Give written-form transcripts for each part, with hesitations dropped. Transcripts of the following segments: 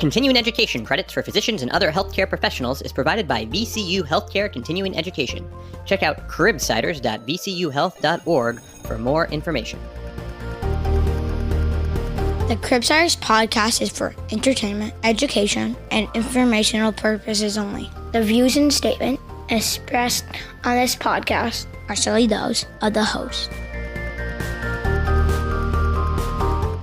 Continuing education credits for physicians and other healthcare professionals is provided by VCU Healthcare Continuing Education. Check out cribsiders.vcuhealth.org for more information. The Cribsiders podcast is for entertainment, education, and informational purposes only. The views and statements expressed on this podcast are solely those of the host.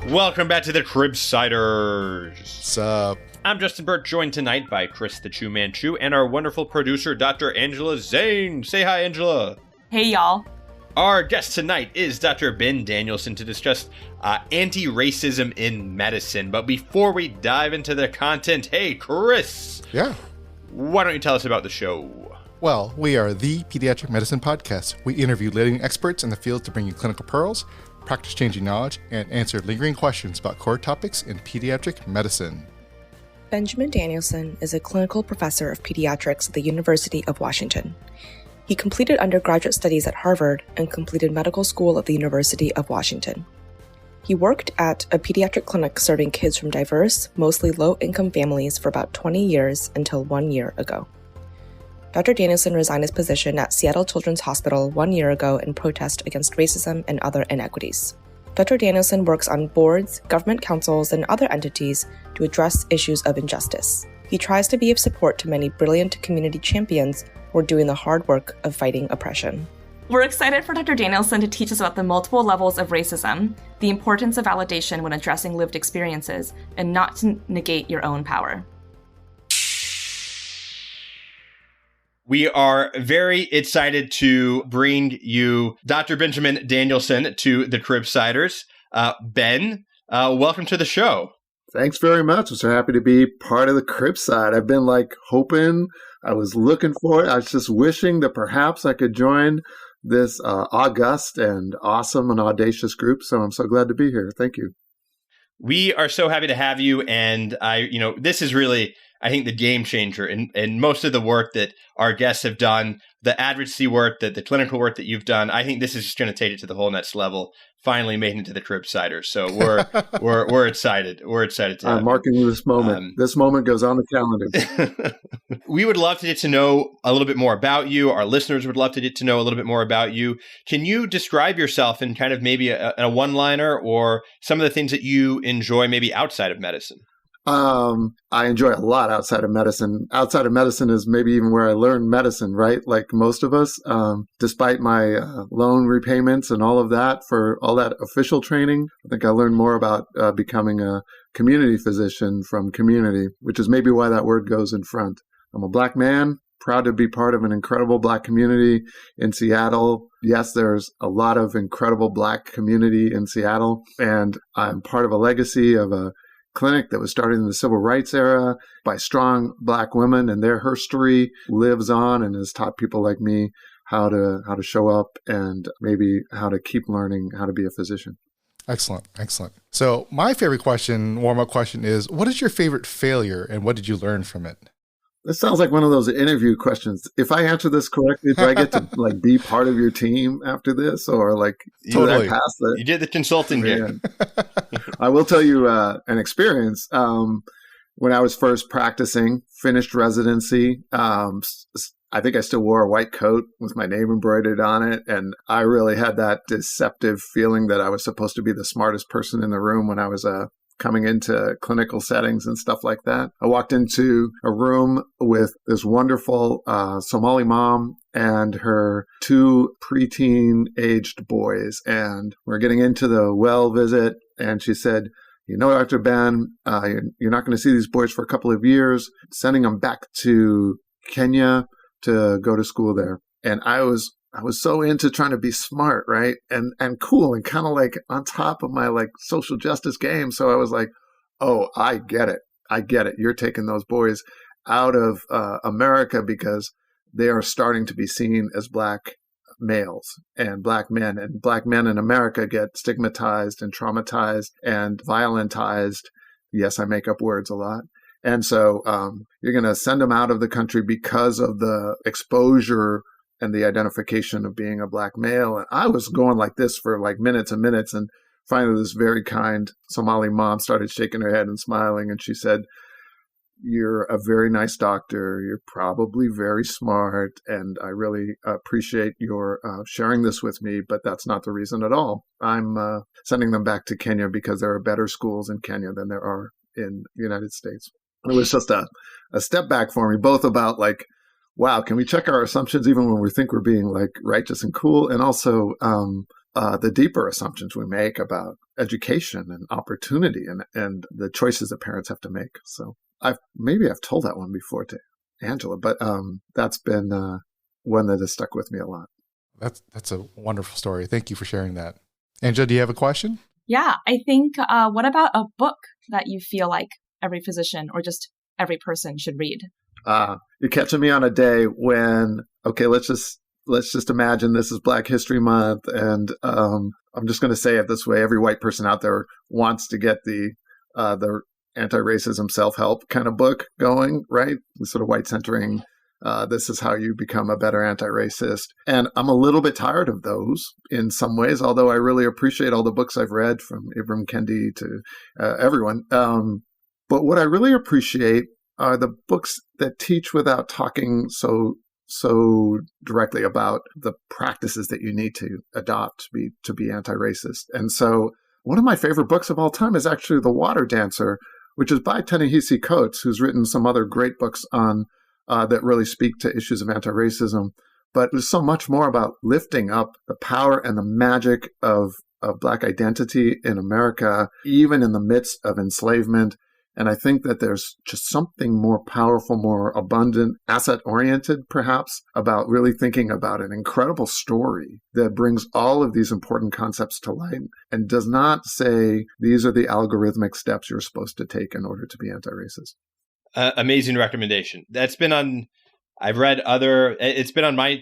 Welcome back to the Cribsiders. Sup? I'm Justin Burt, joined tonight by Chris the Chew Man Chew and our wonderful producer, Dr. Angela Zane. Say hi, Angela. Hey, y'all. Our guest tonight is Dr. Ben Danielson to discuss anti-racism in medicine. But before we dive into the content, hey, Chris. Yeah. Why don't you tell us about the show? Well, we are the Pediatric Medicine Podcast. We interview leading experts in the field to bring you clinical pearls, practice-changing knowledge, and answer lingering questions about core topics in pediatric medicine. Benjamin Danielson is a clinical professor of pediatrics at the University of Washington. He completed undergraduate studies at Harvard and completed medical school at the University of Washington. He worked at a pediatric clinic serving kids from diverse, mostly low-income families for about 20 years until 1 year ago. Dr. Danielson resigned his position at Seattle Children's Hospital 1 year ago in protest against racism and other inequities. Dr. Danielson works on boards, government councils, and other entities to address issues of injustice. He tries to be of support to many brilliant community champions who are doing the hard work of fighting oppression. We're excited for Dr. Danielson to teach us about the multiple levels of racism, the importance of validation when addressing lived experiences, and not to negate your own power. We are very excited to bring you Dr. Benjamin Danielson to the Cribsiders. Ben, welcome to the show. Thanks very much. I'm so happy to be part of the Cribside. I've been hoping, I was looking for it. I was just wishing that perhaps I could join this august and awesome and audacious group. So I'm so glad to be here. Thank you. We are so happy to have you. And this is really, I think, the game changer in most of the work that our guests have done, the advocacy work, the clinical work that you've done. I think this is just going to take it to the whole next level. Finally made into the Cribsiders. So we're excited. We're excited to I'm marking this moment. This moment goes on the calendar. We would love to get to know a little bit more about you. Our listeners would love to get to know a little bit more about you. Can you describe yourself in kind of maybe a one-liner or some of the things that you enjoy maybe outside of medicine? I enjoy a lot outside of medicine. Outside of medicine is maybe even where I learned medicine, right? Like most of us, despite my loan repayments and all of that for all that official training, I think I learned more about becoming a community physician from community, which is maybe why that word goes in front. I'm a Black man, proud to be part of an incredible Black community in Seattle. Yes, there's a lot of incredible Black community in Seattle, and I'm part of a legacy of a clinic that was started in the civil rights era by strong Black women, and their history lives on and has taught people like me how to show up and maybe how to keep learning how to be a physician. Excellent. So my favorite warm-up question is, what is your favorite failure and what did you learn from it? This sounds like one of those interview questions. If I answer this correctly, do I get to be part of your team after this, or totally. I pass it? You did the consulting gig. I will tell you an experience. When I was first practicing, finished residency, I think I still wore a white coat with my name embroidered on it, and I really had that deceptive feeling that I was supposed to be the smartest person in the room when I was coming into clinical settings and stuff like that. I walked into a room with this wonderful Somali mom and her 2 preteen aged boys. And we're getting into the well visit. And she said, Dr. Ben, you're not going to see these boys for a couple of years, sending them back to Kenya to go to school there. And I was so into trying to be smart, right? And cool and kind of on top of my social justice game. So I was like, oh, I get it. You're taking those boys out of America because they are starting to be seen as Black males and Black men. And Black men in America get stigmatized and traumatized and violentized. Yes, I make up words a lot. And so you're going to send them out of the country because of the exposure and the identification of being a Black male. And I was going like this for minutes and minutes. And finally, this very kind Somali mom started shaking her head and smiling. And she said, you're a very nice doctor. You're probably very smart. And I really appreciate your sharing this with me, but that's not the reason at all. I'm sending them back to Kenya because there are better schools in Kenya than there are in the United States. It was just a step back for me, both about like, wow, can we check our assumptions even when we think we're being like righteous and cool? And also the deeper assumptions we make about education and opportunity and the choices that parents have to make. So I've told that one before to Angela, but that's been one that has stuck with me a lot. That's a wonderful story. Thank you for sharing that. Angela, do you have a question? Yeah, I think, what about a book that you feel like every physician or just every person should read? You're catching me on a day when, okay, let's just imagine this is Black History Month, and I'm just going to say it this way: every white person out there wants to get the anti-racism self-help kind of book going, right? The sort of white-centering. This is how you become a better anti-racist. And I'm a little bit tired of those in some ways, although I really appreciate all the books I've read from Ibram Kendi to everyone. But what I really appreciate are the books that teach without talking so directly about the practices that you need to adopt to be anti-racist. And so one of my favorite books of all time is actually The Water Dancer, which is by Ta-Nehisi Coates, who's written some other great books on that really speak to issues of anti-racism. But there's so much more about lifting up the power and the magic of Black identity in America, even in the midst of enslavement. And I think that there's just something more powerful, more abundant, asset-oriented, perhaps, about really thinking about an incredible story that brings all of these important concepts to light and does not say these are the algorithmic steps you're supposed to take in order to be anti-racist. Amazing recommendation. It's been on my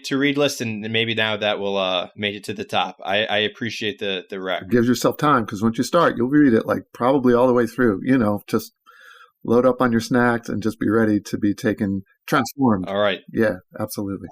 to-read list, and maybe now that will make it to the top. I appreciate the rec. It gives yourself time, because once you start, you'll read it like probably all the way through, just load up on your snacks and just be ready to be transformed. All right. Yeah, absolutely.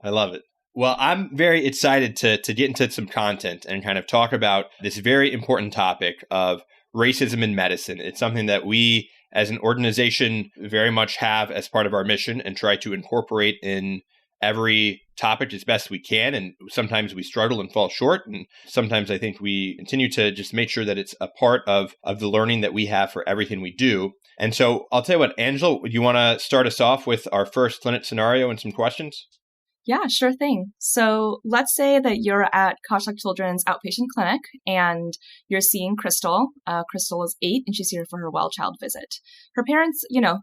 I love it. Well, I'm very excited to get into some content and kind of talk about this very important topic of racism in medicine. It's something that we as an organization very much have as part of our mission and try to incorporate in every topic as best we can. And sometimes we struggle and fall short. And sometimes I think we continue to just make sure that it's a part of the learning that we have for everything we do. And so I'll tell you what, Angela, you want to start us off with our first clinic scenario and some questions? Yeah, sure thing. So let's say that you're at Koshak Children's outpatient clinic and you're seeing Crystal. Crystal is 8 and she's here for her well child visit. Her parents,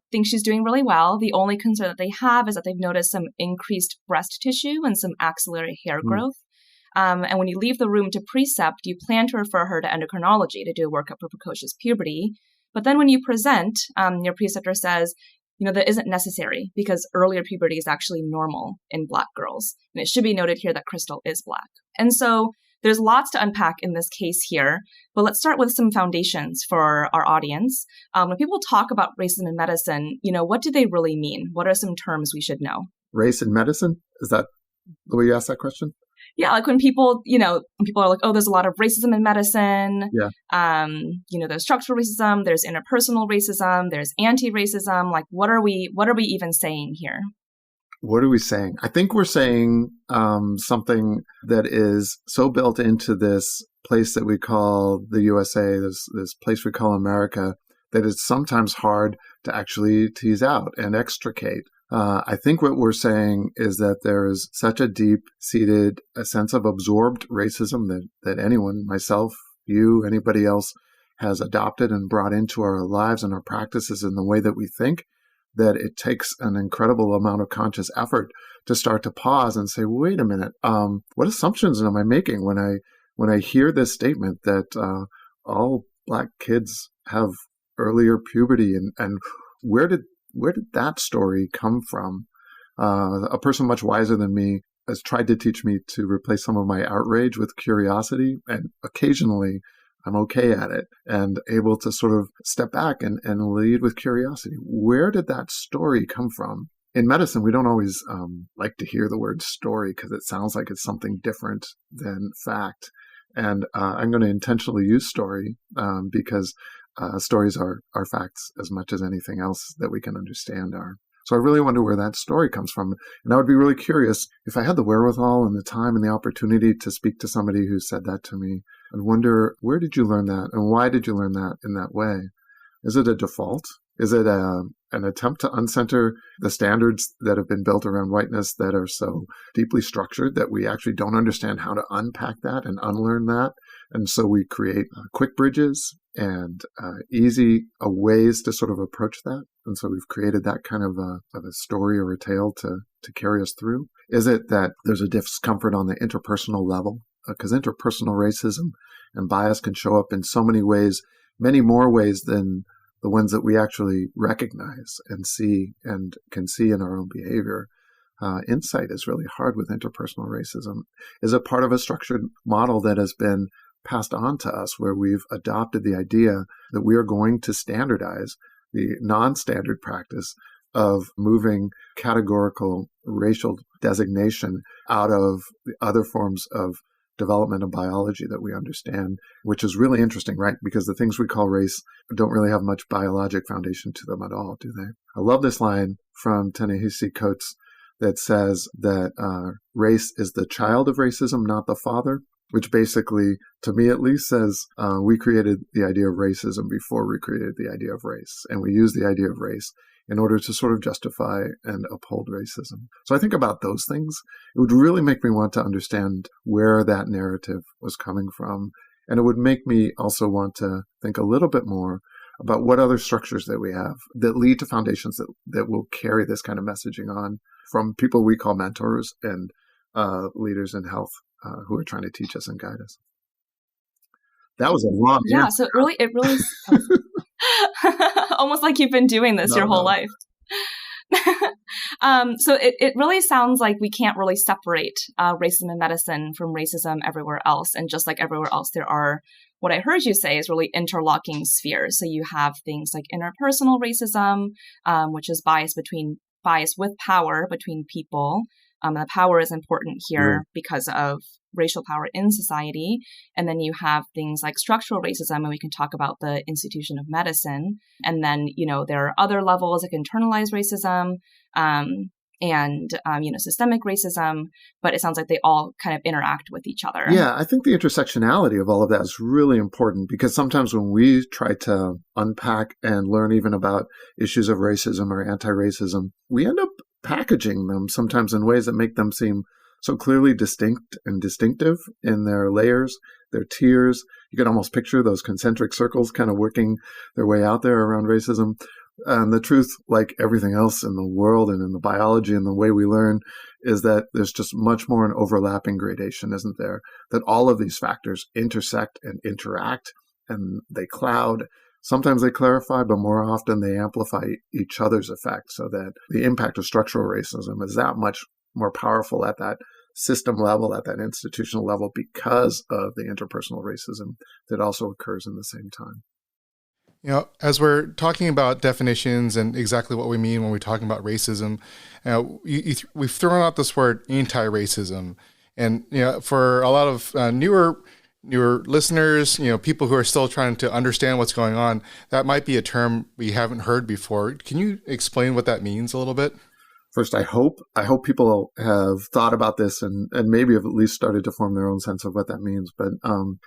think she's doing really well. The only concern that they have is that they've noticed some increased breast tissue and some axillary hair growth. And when you leave the room to precept, you plan to refer her to endocrinology to do a workup for precocious puberty. But then when you present, your preceptor says, that isn't necessary because earlier puberty is actually normal in Black girls. And it should be noted here that Crystal is Black. And so there's lots to unpack in this case here, but let's start with some foundations for our audience. When people talk about racism in medicine, what do they really mean? What are some terms we should know? Race in medicine? Is that the way you asked that question? Yeah, like when people are like, oh, there's a lot of racism in medicine. Yeah. There's structural racism, there's interpersonal racism, there's anti-racism. Like, what are we even saying here? What are we saying? I think we're saying something that is so built into this place that we call the USA, this place we call America, that it's sometimes hard to actually tease out and extricate. I think what we're saying is that there is such a deep-seated sense of absorbed racism that anyone, myself, you, anybody else, has adopted and brought into our lives and our practices in the way that we think, that it takes an incredible amount of conscious effort to start to pause and say, wait a minute, what assumptions am I making when I hear this statement that all Black kids have earlier puberty, and where did that story come from? A person much wiser than me has tried to teach me to replace some of my outrage with curiosity, and occasionally I'm okay at it and able to sort of step back and lead with curiosity. Where did that story come from? In medicine, we don't always like to hear the word story because it sounds like it's something different than fact. And I'm going to intentionally use story because stories are facts as much as anything else that we can understand are. So I really wonder where that story comes from. And I would be really curious if I had the wherewithal and the time and the opportunity to speak to somebody who said that to me. I'd wonder, where did you learn that? And why did you learn that in that way? Is it a default? Is it an attempt to uncenter the standards that have been built around whiteness that are so deeply structured that we actually don't understand how to unpack that and unlearn that? And so we create quick bridges and easy ways to sort of approach that. And so we've created that kind of a story or a tale to carry us through. Is it that there's a discomfort on the interpersonal level? Because interpersonal racism and bias can show up in so many ways, many more ways than the ones that we actually recognize and see and can see in our own behavior. Insight is really hard with interpersonal racism. Is it part of a structured model that has been passed on to us where we've adopted the idea that we are going to standardize the non-standard practice of moving categorical racial designation out of the other forms of development and biology that we understand, which is really interesting, right? Because the things we call race don't really have much biologic foundation to them at all, do they? I love this line from Ta-Nehisi Coates that says that race is the child of racism, not the father, which basically, to me at least, says we created the idea of racism before we created the idea of race. And we use the idea of race in order to sort of justify and uphold racism. So I think about those things. It would really make me want to understand where that narrative was coming from. And it would make me also want to think a little bit more about what other structures that we have that lead to foundations that will carry this kind of messaging on from people we call mentors and leaders in health who are trying to teach us and guide us. That was a long Yeah, answer. so it really almost like you've been doing this your whole life. So it really sounds like we can't really separate racism in medicine from racism everywhere else. And just like everywhere else, there are, what I heard you say is really interlocking spheres. So you have things like interpersonal racism, which is bias with power between people. The power is important here because of racial power in society. And then you have things like structural racism, and we can talk about the institution of medicine. And then, there are other levels like internalized racism and systemic racism, but it sounds like they all kind of interact with each other. Yeah, I think the intersectionality of all of that is really important because sometimes when we try to unpack and learn even about issues of racism or anti-racism, we end up packaging them sometimes in ways that make them seem so clearly distinct and distinctive in their layers, their tiers. You can almost picture those concentric circles kind of working their way out there around racism. And the truth, like everything else in the world and in the biology and the way we learn, is that there's just much more an overlapping gradation, isn't there? That all of these factors intersect and interact and they cloud. Sometimes they clarify, but more often they amplify each other's effect so that the impact of structural racism is that much more powerful at that system level, at that institutional level, because of the interpersonal racism that also occurs in the same time. As we're talking about definitions and exactly what we mean when we're talking about racism, we've thrown out this word anti-racism. And for a lot of newer listeners, people who are still trying to understand what's going on, that might be a term we haven't heard before. Can you explain what that means a little bit? First, I hope people have thought about this and maybe have at least started to form their own sense of what that means. But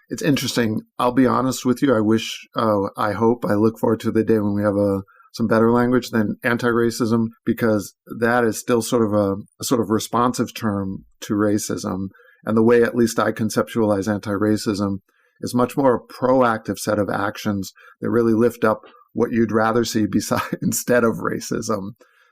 it's interesting. I'll be honest with you. I look forward to the day when we have some better language than anti-racism, because that is still sort of a responsive term to racism. And the way at least I conceptualize anti-racism is much more a proactive set of actions that really lift up what you'd rather see instead of racism.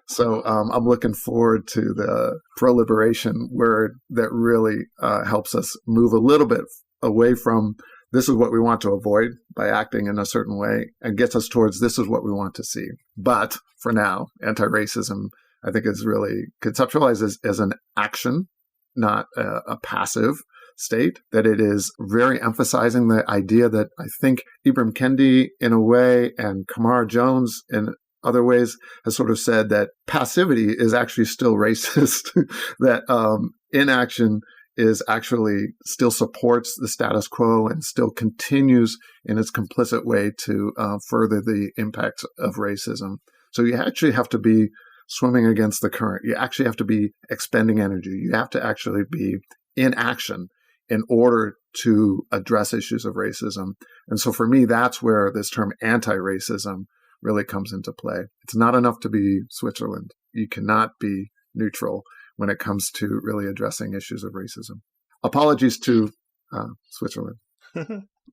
So I'm looking forward to the pro-liberation word that really helps us move a little bit away from this is what we want to avoid by acting in a certain way and gets us towards this is what we want to see. But for now, anti-racism, I think, is really conceptualized as an action, not a passive state, that it is very emphasizing the idea that I think Ibram Kendi in a way and Kamara Jones in other ways has sort of said that passivity is actually still racist, that inaction is actually still supports the status quo and still continues in its complicit way to further the impacts of racism. So you actually have to be swimming against the current. You actually have to be expending energy. You have to actually be in action in order to address issues of racism. And so for me, that's where this term anti-racism really comes into play. It's not enough to be Switzerland. You cannot be neutral when it comes to really addressing issues of racism. Apologies to Switzerland.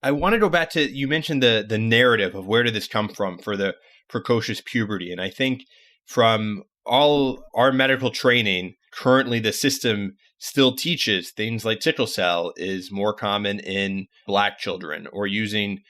I want to go back to, you mentioned the narrative of where did this come from for the precocious puberty. And I think from all our medical training, currently the system still teaches things like sickle cell is more common in Black children, or using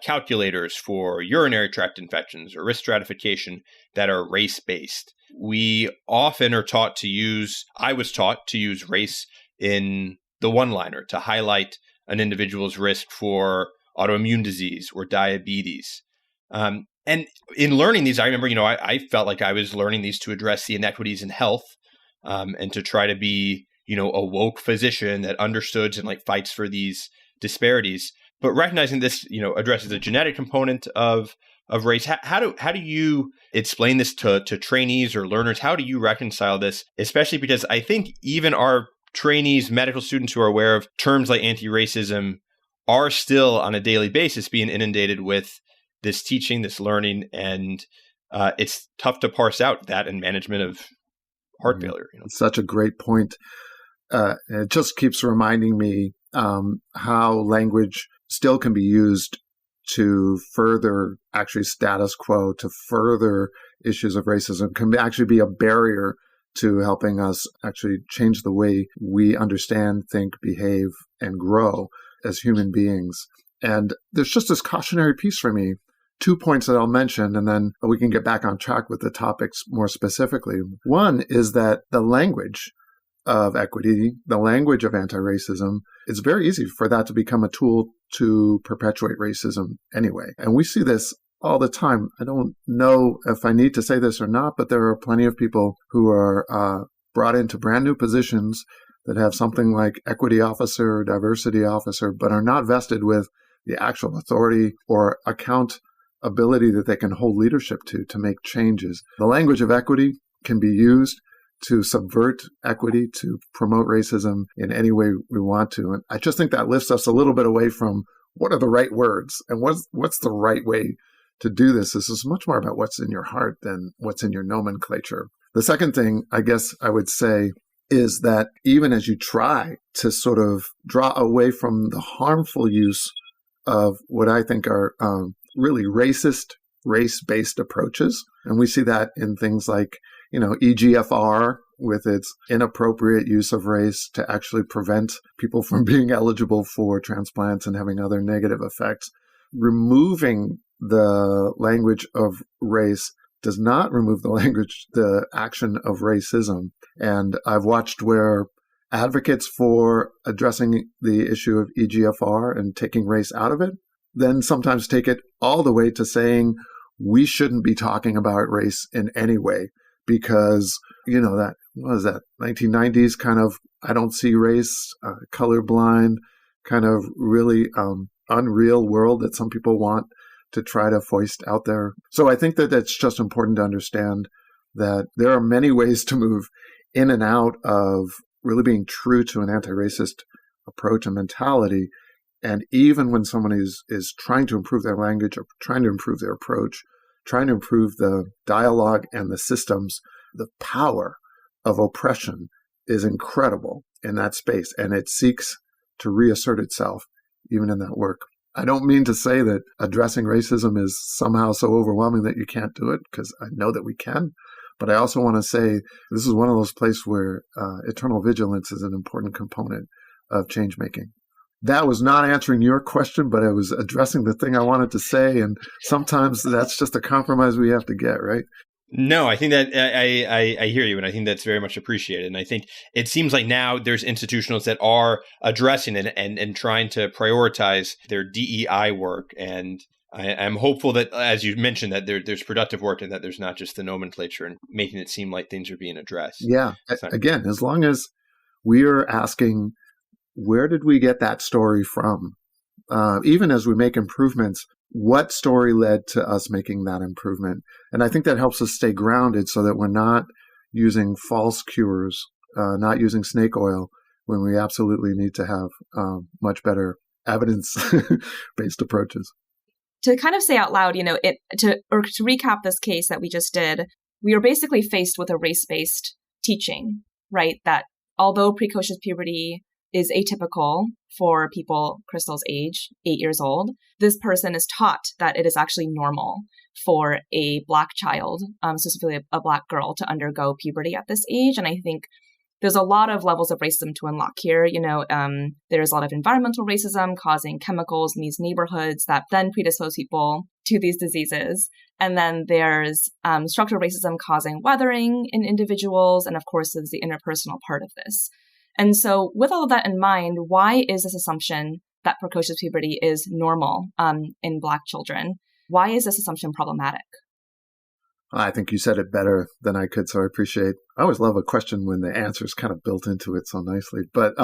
calculators for urinary tract infections or risk stratification that are race-based. We often are taught to use, I was taught to use race in the one-liner to highlight an individual's risk for autoimmune disease or diabetes. And in learning these, I remember, I felt like I was learning these to address the inequities in health, and to try to be, a woke physician that understood and fights for these disparities. But recognizing this, addresses the genetic component of race. How do you explain this to trainees or learners? How do you reconcile this? Especially because I think even our trainees, medical students who are aware of terms like anti-racism are still on a daily basis being inundated with this teaching, this learning, and it's tough to parse out that and management of heart failure. It's such a great point. It just keeps reminding me how language still can be used to further actually status quo, to further issues of racism, can actually be a barrier to helping us actually change the way we understand, think, behave, and grow as human beings. And there's just this cautionary piece for me. 2 points that I'll mention, and then we can get back on track with the topics more specifically. One is that the language of equity, the language of anti-racism, it's very easy for that to become a tool to perpetuate racism anyway. And we see this all the time. I don't know if I need to say this or not, but there are plenty of people who are brought into brand new positions that have something like equity officer or diversity officer, but are not vested with the actual authority or accountability that they can hold leadership to make changes. The language of equity can be used to subvert equity, to promote racism in any way we want to. And I just think that lifts us a little bit away from what are the right words and what's the right way to do this. This is much more about what's in your heart than what's in your nomenclature. The second thing I guess I would say is that even as you try to sort of draw away from the harmful use of what I think are really racist, race-based approaches, and we see that in things like EGFR with its inappropriate use of race to actually prevent people from being eligible for transplants and having other negative effects. Removing the language of race does not remove the action of racism. And I've watched where advocates for addressing the issue of EGFR and taking race out of it, then sometimes take it all the way to saying we shouldn't be talking about race in any way. Because, that, what was that, 1990s kind of, I don't see race, colorblind, kind of really unreal world that some people want to try to foist out there. So I think that it's just important to understand that there are many ways to move in and out of really being true to an anti-racist approach and mentality. And even when someone is trying to improve their language or trying to improve their approach, trying to improve the dialogue and the systems, the power of oppression is incredible in that space, and it seeks to reassert itself even in that work. I don't mean to say that addressing racism is somehow so overwhelming that you can't do it, because I know that we can. But I also want to say this is one of those places where eternal vigilance is an important component of change making. That was not answering your question, but I was addressing the thing I wanted to say. And sometimes that's just a compromise we have to get, right? No, I think that I hear you, and I think that's very much appreciated. And I think it seems like now there's institutionals that are addressing it and trying to prioritize their DEI work. And I'm hopeful that, as you mentioned, that there's productive work and that there's not just the nomenclature and making it seem like things are being addressed. Yeah. Again, as long as we are asking where did we get that story from? Even as we make improvements, what story led to us making that improvement? And I think that helps us stay grounded so that we're not using false cures, not using snake oil when we absolutely need to have much better evidence-based approaches. To kind of say out loud, to recap this case that we just did, we were basically faced with a race-based teaching, right? That although precocious puberty is atypical for people Crystal's age, 8 years old, this person is taught that it is actually normal for a Black child, specifically a Black girl, to undergo puberty at this age. And I think there's a lot of levels of racism to unlock here. There's a lot of environmental racism causing chemicals in these neighborhoods that then predispose people to these diseases. And then there's structural racism causing weathering in individuals. And of course, there's the interpersonal part of this. And so with all of that in mind, why is this assumption that precocious puberty is normal in Black children? Why is this assumption problematic? I think you said it better than I could, so I appreciate. I always love a question when the answer is kind of built into it so nicely. But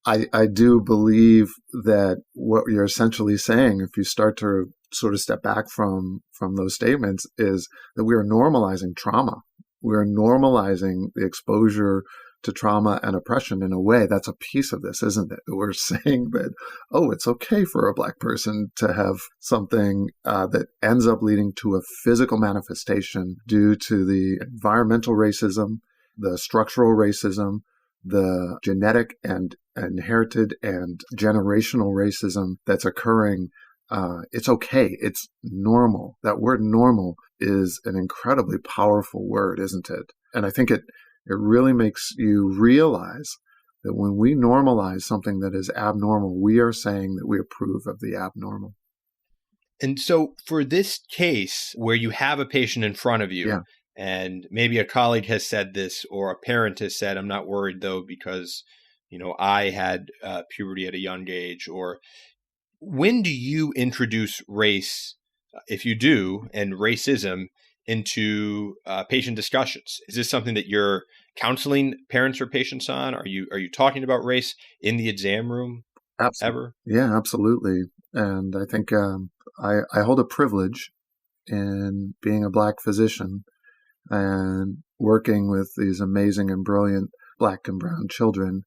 I do believe that what you're essentially saying, if you start to sort of step back from those statements, is that we are normalizing trauma. We are normalizing the exposure to trauma and oppression in a way. That's a piece of this, isn't it? We're saying that, it's okay for a Black person to have something that ends up leading to a physical manifestation due to the environmental racism, the structural racism, the genetic and inherited and generational racism that's occurring. It's okay. It's normal. That word normal is an incredibly powerful word, isn't it? And I think it really makes you realize that when we normalize something that is abnormal, we are saying that we approve of the abnormal. And so for this case where you have a patient in front of you, and maybe a colleague has said this or a parent has said, I'm not worried though, because, I had puberty at a young age, or when do you introduce race, if you do, and racism into patient discussions? Is this something that you're counseling parents or patients on? Are you talking about race in the exam room ever? Yeah, absolutely. And I think I hold a privilege in being a Black physician and working with these amazing and brilliant Black and brown children,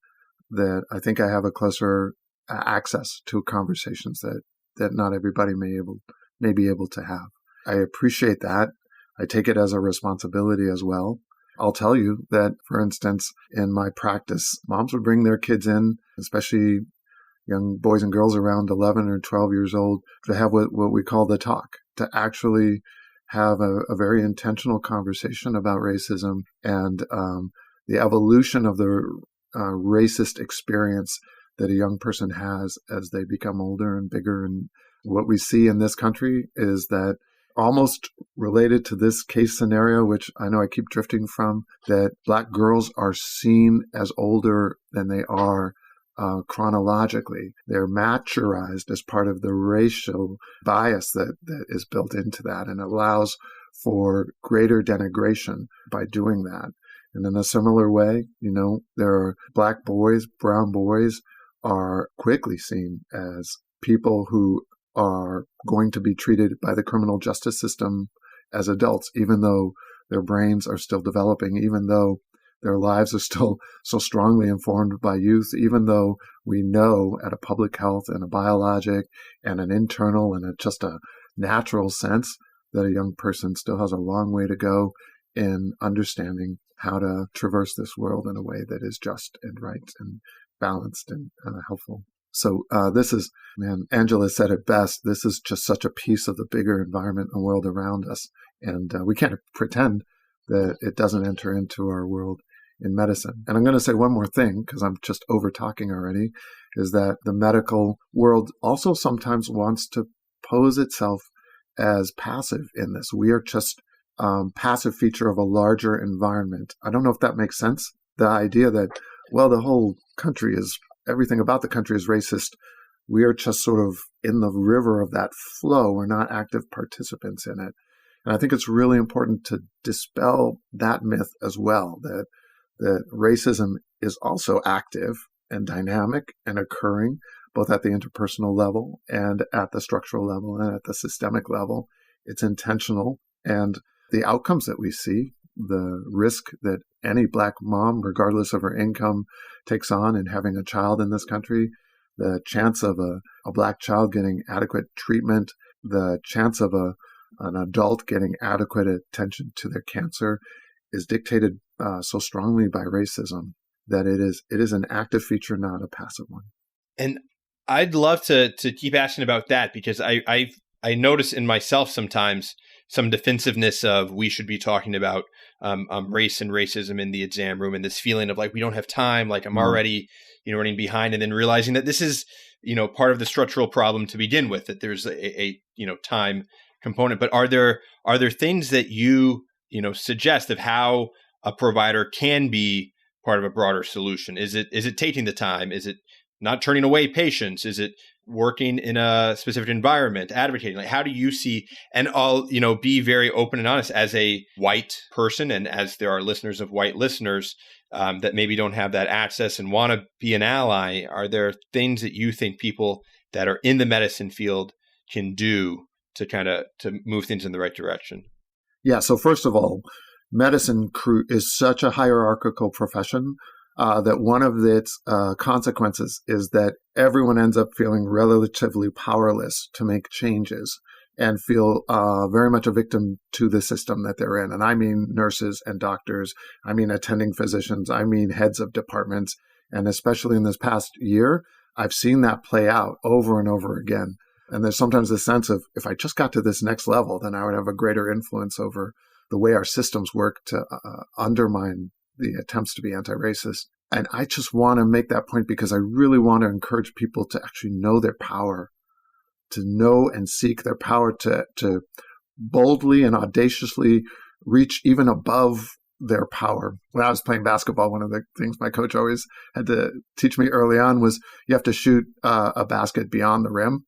that I think I have a closer access to conversations that not everybody may be able to have. I appreciate that. I take it as a responsibility as well. I'll tell you that, for instance, in my practice, moms would bring their kids in, especially young boys and girls around 11 or 12 years old, to have what we call the talk, to actually have a very intentional conversation about racism and the evolution of the racist experience that a young person has as they become older and bigger. And what we see in this country is that, almost related to this case scenario, which I know I keep drifting from, that Black girls are seen as older than they are chronologically. They're maturized as part of the racial bias that is built into that, and allows for greater denigration by doing that. And in a similar way, there are Black boys, brown boys are quickly seen as people who are going to be treated by the criminal justice system as adults, even though their brains are still developing, even though their lives are still so strongly informed by youth, even though we know at a public health and a biologic and an internal and just a natural sense that a young person still has a long way to go in understanding how to traverse this world in a way that is just and right and balanced and helpful. So this is, Angela said it best, this is just such a piece of the bigger environment and world around us. And we can't pretend that it doesn't enter into our world in medicine. And I'm going to say one more thing, because I'm just over talking already, is that the medical world also sometimes wants to pose itself as passive in this. We are just passive feature of a larger environment. I don't know if that makes sense. The idea that, the whole country everything about the country is racist. We are just sort of in the river of that flow. We're not active participants in it. And I think it's really important to dispel that myth as well, that racism is also active. and dynamic and occurring both at the interpersonal level and at the structural level and at the systemic level. It's intentional. And the outcomes that we see, the risk that any Black mom, regardless of her income, takes on in having a child in this country, the chance of a Black child getting adequate treatment, the chance of an adult getting adequate attention to their cancer is dictated so strongly by racism that it is an active feature, not a passive one. And I'd love to keep asking about that, because I notice in myself sometimes some defensiveness of we should be talking about race and racism in the exam room, and this feeling of like we don't have time, like I'm already running behind, and then realizing that this is part of the structural problem to begin with, that there's a time component. But are there things that you suggest of how a provider can be part of a broader solution? Is it taking the time? Is it not turning away patients? Is it working in a specific environment, advocating? Like, how do you see, and I'll, be very open and honest as a white person, and as there are listeners of white listeners that maybe don't have that access and want to be an ally, are there things that you think people that are in the medicine field can do to move things in the right direction? Yeah. So first of all, medicine is such a hierarchical profession that one of its consequences is that everyone ends up feeling relatively powerless to make changes and feel very much a victim to the system that they're in. And I mean nurses and doctors, I mean attending physicians, I mean heads of departments. And especially in this past year, I've seen that play out over and over again. And there's sometimes the sense of, if I just got to this next level, then I would have a greater influence over the way our systems work to undermine the attempts to be anti-racist. And I just want to make that point because I really want to encourage people to actually know their power, to know and seek their power, to boldly and audaciously reach even above their power. When I was playing basketball, one of the things my coach always had to teach me early on was you have to shoot a basket beyond the rim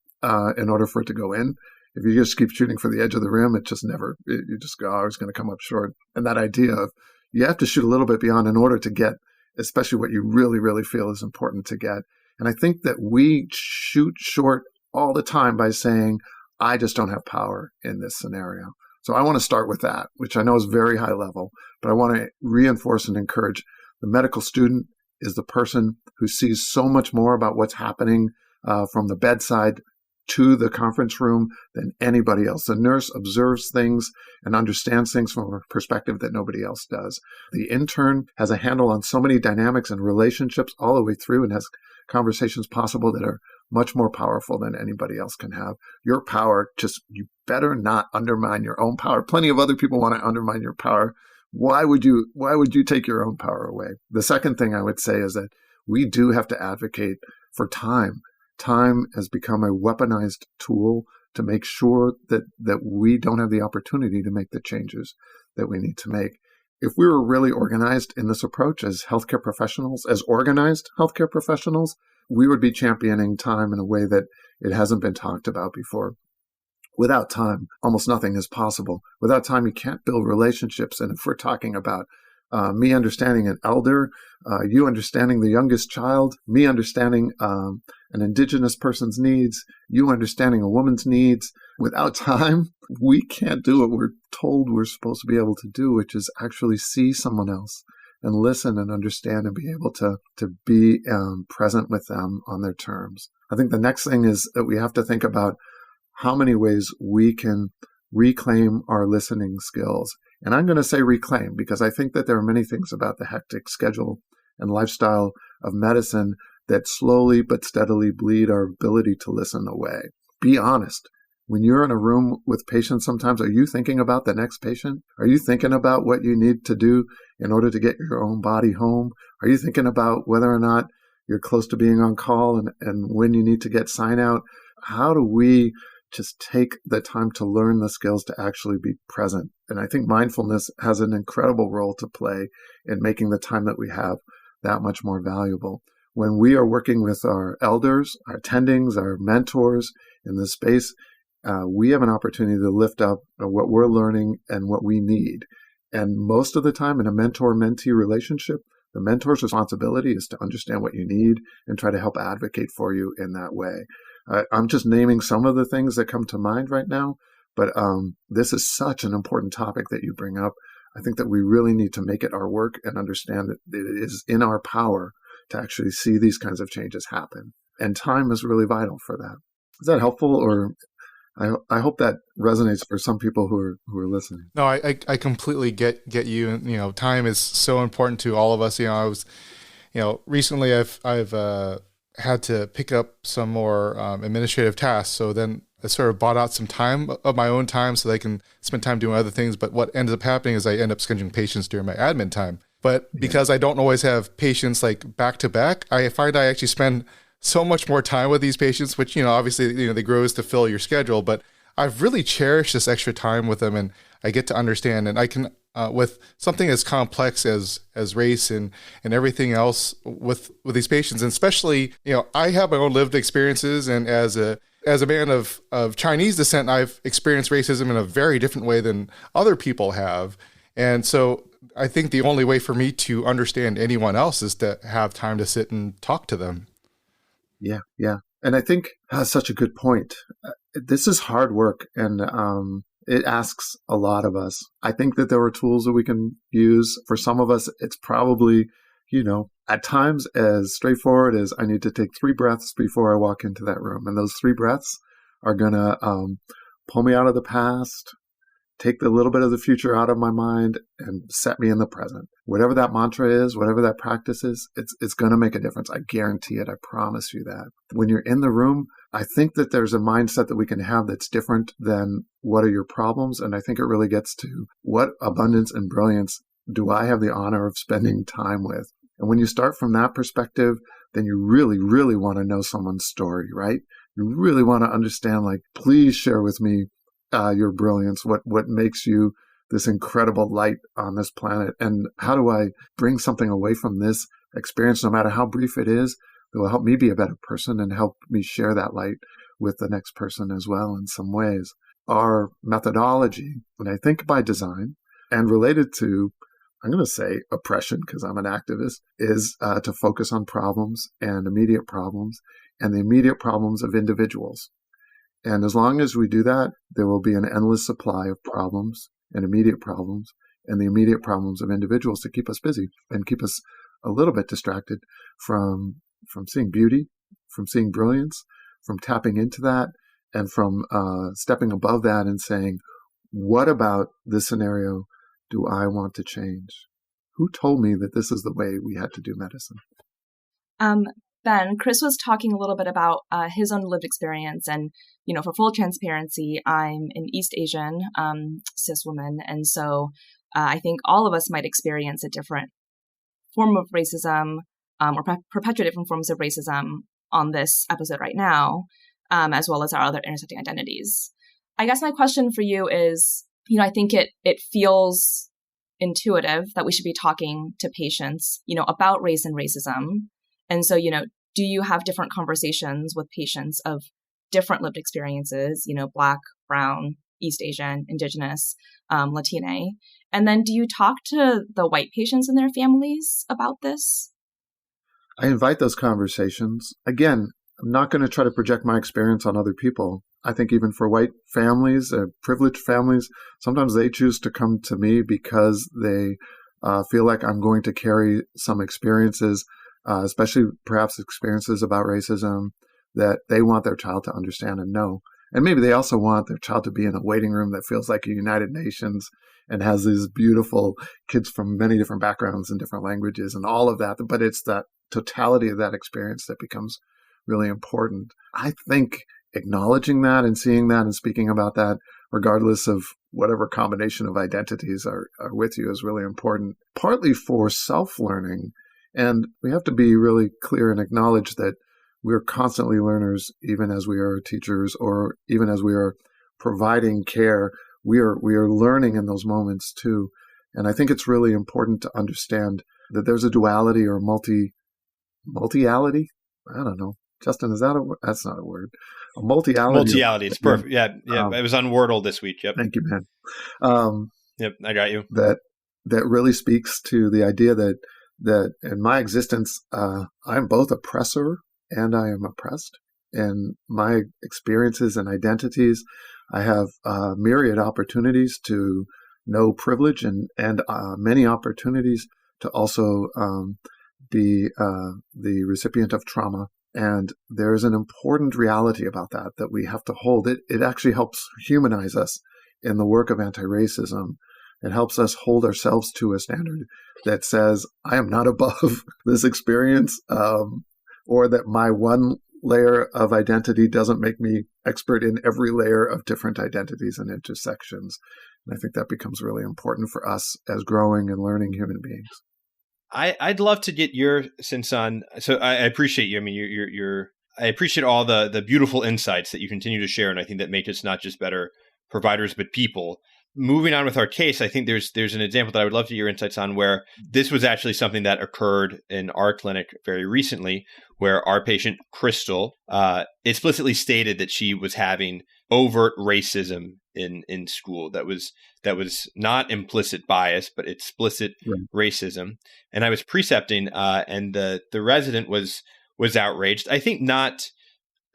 in order for it to go in. If you just keep shooting for the edge of the rim, you just go, oh, it's going to come up short. And that idea of you have to shoot a little bit beyond in order to get, especially what you really, really feel is important to get. And I think that we shoot short all the time by saying, I just don't have power in this scenario. So I want to start with that, which I know is very high level, but I want to reinforce and encourage the medical student is the person who sees so much more about what's happening from the bedside to the conference room than anybody else. The nurse observes things and understands things from a perspective that nobody else does. The intern has a handle on so many dynamics and relationships all the way through and has conversations possible that are much more powerful than anybody else can have. Your power, you better not undermine your own power. Plenty of other people want to undermine your power. Why would you take your own power away? The second thing I would say is that we do have to advocate for time. Time has become a weaponized tool to make sure that we don't have the opportunity to make the changes that we need to make. If we were really organized in this approach as healthcare professionals, as organized healthcare professionals, we would be championing time in a way that it hasn't been talked about before. Without time, almost nothing is possible. Without time, you can't build relationships. And if we're talking about me understanding an elder, you understanding the youngest child, me understanding an indigenous person's needs, you understanding a woman's needs. Without time, we can't do what we're told we're supposed to be able to do, which is actually see someone else and listen and understand and be able to be present with them on their terms. I think the next thing is that we have to think about how many ways we can reclaim our listening skills. And I'm going to say reclaim because I think that there are many things about the hectic schedule and lifestyle of medicine that slowly but steadily bleed our ability to listen away. Be honest. When you're in a room with patients sometimes, are you thinking about the next patient? Are you thinking about what you need to do in order to get your own body home? Are you thinking about whether or not you're close to being on call and when you need to get sign out? How do we just take the time to learn the skills to actually be present? And I think mindfulness has an incredible role to play in making the time that we have that much more valuable. When we are working with our elders, our attendings, our mentors in this space, we have an opportunity to lift up what we're learning and what we need. And most of the time in a mentor-mentee relationship, The mentor's responsibility is to understand what you need and try to help advocate for you in that way. I'm just naming some of the things that come to mind right now, but this is such an important topic that you bring up. I think that we really need to make it our work and understand that it is in our power to actually see these kinds of changes happen. And time is really vital for that. Is that helpful? Or I hope that resonates for some people who are listening. No, I completely get you. And, time is so important to all of us. I was, recently I've had to pick up some more administrative tasks. So then I sort of bought out some time of my own time so that I can spend time doing other things. But what ends up happening is I end up scheduling patients during my admin time. But because I don't always have patients like back to back, I find I actually spend so much more time with these patients, which, obviously, they grow to fill your schedule. But I've really cherished this extra time with them, and I get to understand, and I can, with something as complex as race and everything else with these patients, and especially, I have my own lived experiences, and as a man of Chinese descent, I've experienced racism in a very different way than other people have. And so I think the only way for me to understand anyone else is to have time to sit and talk to them. Yeah. And I think that's such a good point. This is hard work, and it asks a lot of us. I think that there are tools that we can use. For some of us, it's probably, at times as straightforward as I need to take 3 breaths before I walk into that room. And those 3 breaths are going to pull me out of the past, take the little bit of the future out of my mind, and set me in the present. Whatever that mantra is, whatever that practice is, it's going to make a difference. I guarantee it. I promise you that. When you're in the room, I think that there's a mindset that we can have that's different than what are your problems. And I think it really gets to what abundance and brilliance do I have the honor of spending time with? And when you start from that perspective, then you really, really want to know someone's story, right? You really want to understand, please share with me your brilliance, what makes you this incredible light on this planet, and how do I bring something away from this experience, no matter how brief it is, that will help me be a better person and help me share that light with the next person as well in some ways. Our methodology, and I think by design, and related to, I'm going to say oppression because I'm an activist, is to focus on problems and the immediate problems of individuals. And as long as we do that, there will be an endless supply of problems and the immediate problems of individuals to keep us busy and keep us a little bit distracted from seeing beauty, from seeing brilliance, from tapping into that, and from stepping above that and saying, what about this scenario do I want to change? Who told me that this is the way we had to do medicine? Ben, Chris was talking a little bit about his own lived experience. And, for full transparency, I'm an East Asian cis woman. And so I think all of us might experience a different form of racism or perpetuate different forms of racism on this episode right now, as well as our other intersecting identities. I guess my question for you is, I think it feels intuitive that we should be talking to patients, about race and racism. And so, do you have different conversations with patients of different lived experiences, Black, Brown, East Asian, Indigenous, Latina? And then do you talk to the white patients and their families about this? I invite those conversations. Again, I'm not going to try to project my experience on other people. I think even for white families, privileged families, sometimes they choose to come to me because they feel like I'm going to carry some experiences, especially perhaps experiences about racism, that they want their child to understand and know. And maybe they also want their child to be in a waiting room that feels like a United Nations and has these beautiful kids from many different backgrounds and different languages and all of that. But it's that totality of that experience that becomes really important. I think acknowledging that and seeing that and speaking about that, regardless of whatever combination of identities are with you, is really important, partly for self-learning. And we have to be really clear and acknowledge that we're constantly learners, even as we are teachers or even as we are providing care. We are learning in those moments too. And I think it's really important to understand that there's a duality or multiality. I don't know. Justin, is that a word? That's not a word. A multiality. Multiality. It's perfect. Yeah. It was on Wordle this week. Yep. Thank you, man. Yep. I got you. That really speaks to the idea that that in my existence, I'm both oppressor and I am oppressed. In my experiences and identities, I have myriad opportunities to know privilege and many opportunities to also be the recipient of trauma. And there's an important reality about that we have to hold. It actually helps humanize us in the work of anti-racism. It helps us hold ourselves to a standard that says, I am not above this experience, or that my one layer of identity doesn't make me expert in every layer of different identities and intersections. And I think that becomes really important for us as growing and learning human beings. I'd love to get your sense on. So I appreciate you. I mean, I appreciate all the beautiful insights that you continue to share, and I think that make us not just better providers but people. Moving on with our case, I think there's an example that I would love to hear your insights on where this was actually something that occurred in our clinic very recently, where our patient Crystal explicitly stated that she was having overt racism in school. That was not implicit bias, but explicit racism. And I was precepting, and the resident was outraged. I think not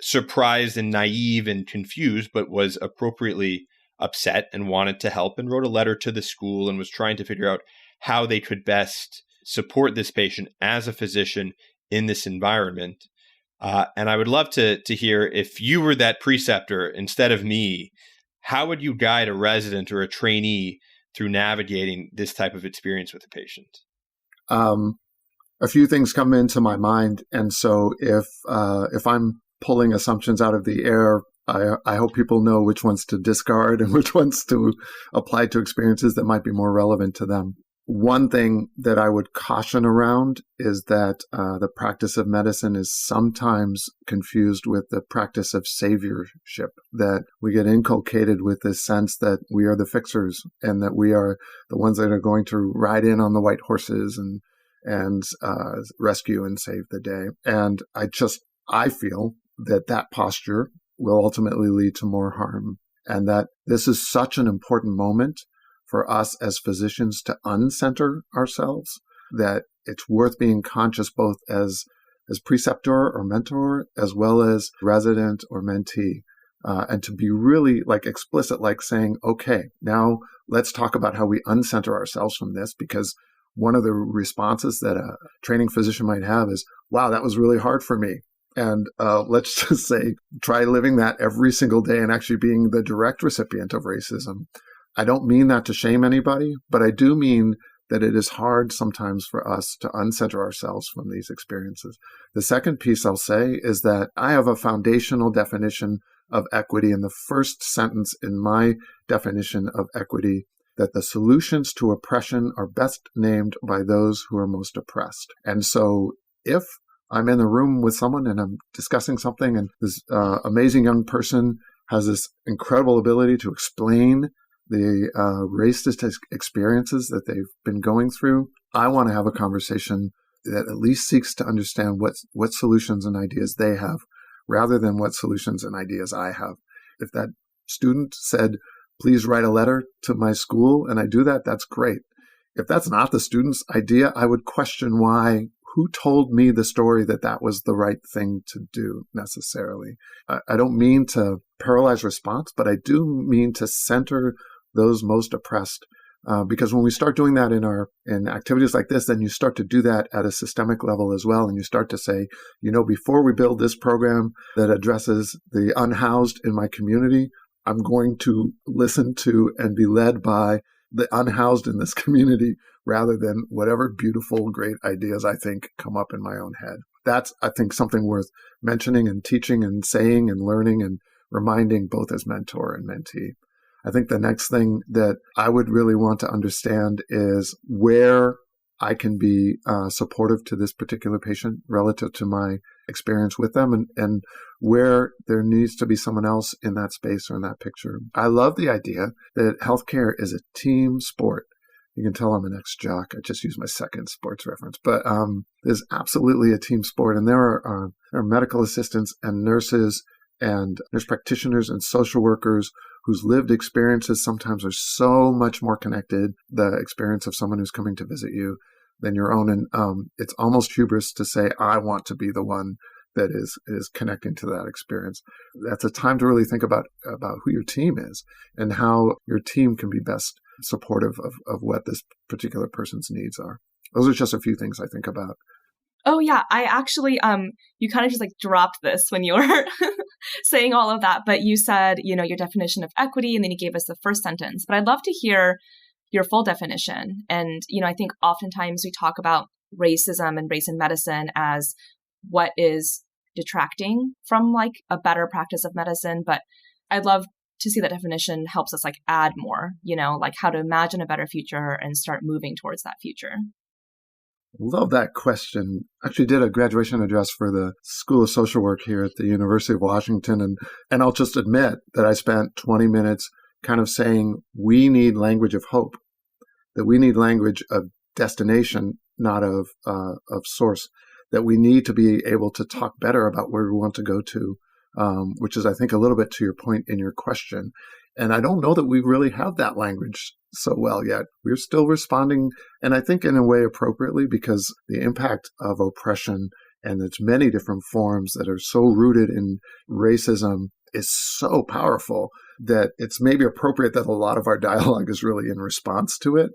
surprised and naive and confused, but was appropriately upset and wanted to help and wrote a letter to the school and was trying to figure out how they could best support this patient as a physician in this environment. And I would love to hear, if you were that preceptor instead of me, how would you guide a resident or a trainee through navigating this type of experience with a patient? A few things come into my mind. And so if I'm pulling assumptions out of the air, I hope people know which ones to discard and which ones to apply to experiences that might be more relevant to them. One thing that I would caution around is that the practice of medicine is sometimes confused with the practice of saviorship, that we get inculcated with this sense that we are the fixers and that we are the ones that are going to ride in on the white horses and rescue and save the day. And I feel that posture will ultimately lead to more harm, and that this is such an important moment for us as physicians to uncenter ourselves, that it's worth being conscious both as preceptor or mentor, as well as resident or mentee, and to be really explicit, saying, okay, now let's talk about how we uncenter ourselves from this, because one of the responses that a training physician might have is, wow, that was really hard for me. And let's just say, try living that every single day and actually being the direct recipient of racism. I don't mean that to shame anybody, but I do mean that it is hard sometimes for us to uncenter ourselves from these experiences. The second piece I'll say is that I have a foundational definition of equity in the first sentence in my definition of equity, that the solutions to oppression are best named by those who are most oppressed. And so if I'm in the room with someone and I'm discussing something, and this amazing young person has this incredible ability to explain the racist experiences that they've been going through, I want to have a conversation that at least seeks to understand what solutions and ideas they have, rather than what solutions and ideas I have. If that student said, please write a letter to my school, and I do that, that's great. If that's not the student's idea, I would question who told me the story that was the right thing to do necessarily. I don't mean to paralyze response, but I do mean to center those most oppressed. Because when we start doing that in activities like this, then you start to do that at a systemic level as well. And you start to say, before we build this program that addresses the unhoused in my community, I'm going to listen to and be led by the unhoused in this community, rather than whatever beautiful, great ideas I think come up in my own head. That's, I think, something worth mentioning and teaching and saying and learning and reminding both as mentor and mentee. I think the next thing that I would really want to understand is where I can be supportive to this particular patient relative to my experience with them, and where there needs to be someone else in that space or in that picture. I love the idea that healthcare is a team sport. You can tell I'm an ex-jock. I just used my second sports reference. But there's absolutely a team sport. And there are medical assistants and nurses and nurse practitioners and social workers whose lived experiences sometimes are so much more connected, the experience of someone who's coming to visit you, than your own. And it's almost hubris to say, I want to be the one that is connecting to that experience. That's a time to really think about who your team is and how your team can be best supportive of what this particular person's needs are. Those are just a few things I think about. Oh yeah, I actually, you kind of just like dropped this when you were saying all of that, but you said, your definition of equity, and then you gave us the first sentence. But I'd love to hear your full definition. And, I think oftentimes we talk about racism and race in medicine as what is detracting from like a better practice of medicine. But I'd love to see that definition helps us like add more, like how to imagine a better future and start moving towards that future. Love that question. Actually did a graduation address for the School of Social Work here at the University of Washington. And I'll just admit that I spent 20 minutes kind of saying we need language of hope, that we need language of destination, not of source, that we need to be able to talk better about where we want to go to, which is, I think, a little bit to your point in your question. And I don't know that we really have that language so well yet. We're still responding, and I think in a way appropriately, because the impact of oppression and its many different forms that are so rooted in racism is so powerful that it's maybe appropriate that a lot of our dialogue is really in response to it.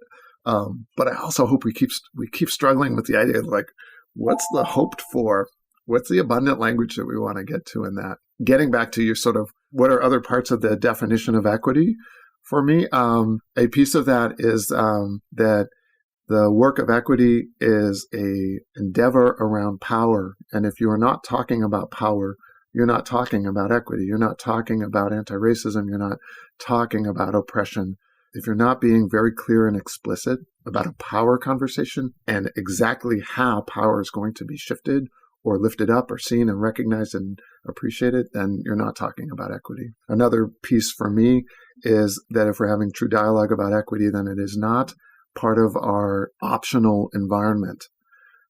But I also hope we keep struggling with the idea of like, what's the hoped for? What's the abundant language that we want to get to in that? Getting back to your sort of, what are other parts of the definition of equity? For me, a piece of that is that the work of equity is a endeavor around power. And if you are not talking about power, you're not talking about equity. You're not talking about anti-racism. You're not talking about oppression. If you're not being very clear and explicit about a power conversation and exactly how power is going to be shifted or lifted up or seen and recognized and appreciated, then you're not talking about equity. Another piece for me is that if we're having true dialogue about equity, then it is not part of our optional environment.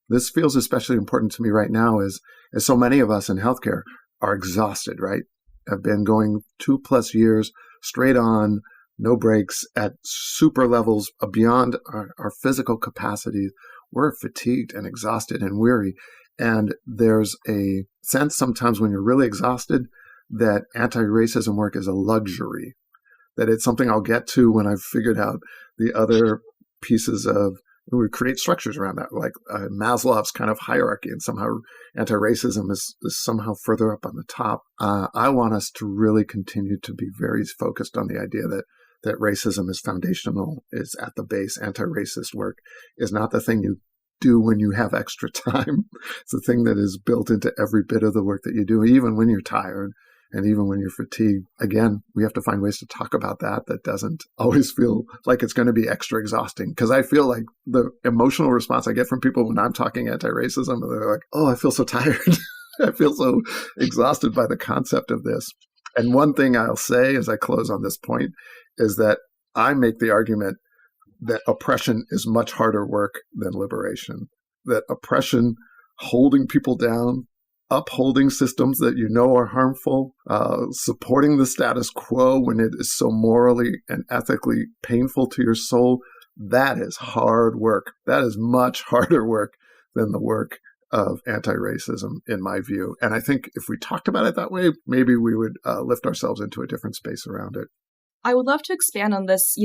This feels especially important to me right now as so many of us in healthcare are exhausted, right? Have been going 2+ years straight on, no breaks at super levels beyond our physical capacity. We're fatigued and exhausted and weary. And there's a sense sometimes when you're really exhausted that anti-racism work is a luxury, that it's something I'll get to when I've figured out the other pieces of, we create structures around that, like Maslow's kind of hierarchy, and somehow anti-racism is somehow further up on the top. I want us to really continue to be very focused on the idea that racism is foundational, is at the base. Anti-racist work is not the thing you do when you have extra time. It's the thing that is built into every bit of the work that you do, even when you're tired and even when you're fatigued. Again, we have to find ways to talk about that doesn't always feel like it's going to be extra exhausting. Because I feel like the emotional response I get from people when I'm talking anti-racism, they're like, oh, I feel so tired. I feel so exhausted by the concept of this. And one thing I'll say as I close on this point is that I make the argument that oppression is much harder work than liberation, that oppression, holding people down, upholding systems that you know are harmful, supporting the status quo when it is so morally and ethically painful to your soul, that is hard work. That is much harder work than the work of anti-racism, in my view. And I think if we talked about it that way, maybe we would lift ourselves into a different space around it. I would love to expand on this,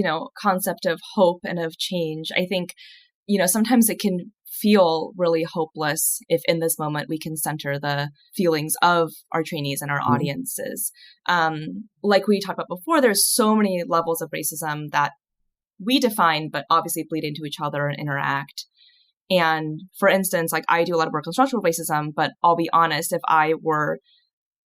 concept of hope and of change. I think, sometimes it can feel really hopeless if in this moment we can center the feelings of our trainees and our audiences. Like we talked about before, there's so many levels of racism that we define, but obviously bleed into each other and interact. And for instance, like I do a lot of work on structural racism, but I'll be honest, if I were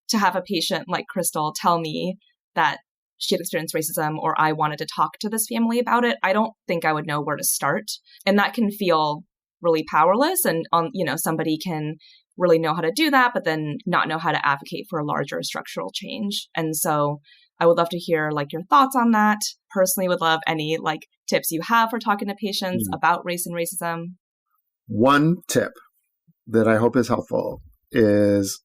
to have a patient like Crystal tell me that she had experienced racism or I wanted to talk to this family about it, I don't think I would know where to start. And that can feel really powerless. And, somebody can really know how to do that, but then not know how to advocate for a larger structural change. And so I would love to hear like your thoughts on that. Personally, would love any like tips you have for talking to patients about race and racism. One tip that I hope is helpful is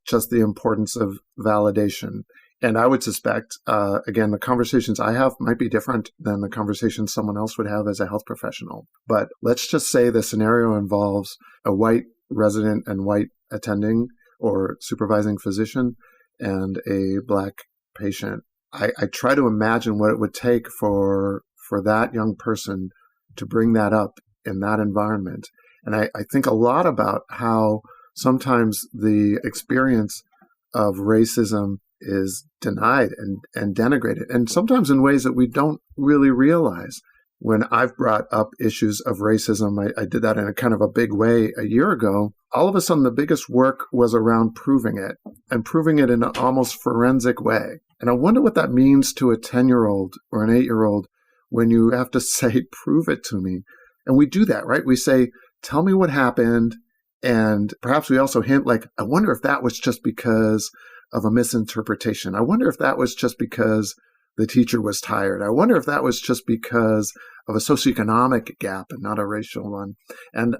just the importance of validation. And I would suspect, again, the conversations I have might be different than the conversations someone else would have as a health professional. But let's just say the scenario involves a white resident and white attending or supervising physician and a Black patient. I try to imagine what it would take for that young person to bring that up in that environment. And I think a lot about how sometimes the experience of racism is denied and denigrated, and sometimes in ways that we don't really realize. When I've brought up issues of racism, I did that in a kind of a big way a year ago. All of a sudden, the biggest work was around proving it, and proving it in an almost forensic way. And I wonder what that means to a 10-year-old or an 8-year-old when you have to say, prove it to me. And we do that, right? We say, tell me what happened. And perhaps we also hint like, I wonder if that was just because of a misinterpretation. I wonder if that was just because the teacher was tired. I wonder if that was just because of a socioeconomic gap and not a racial one. And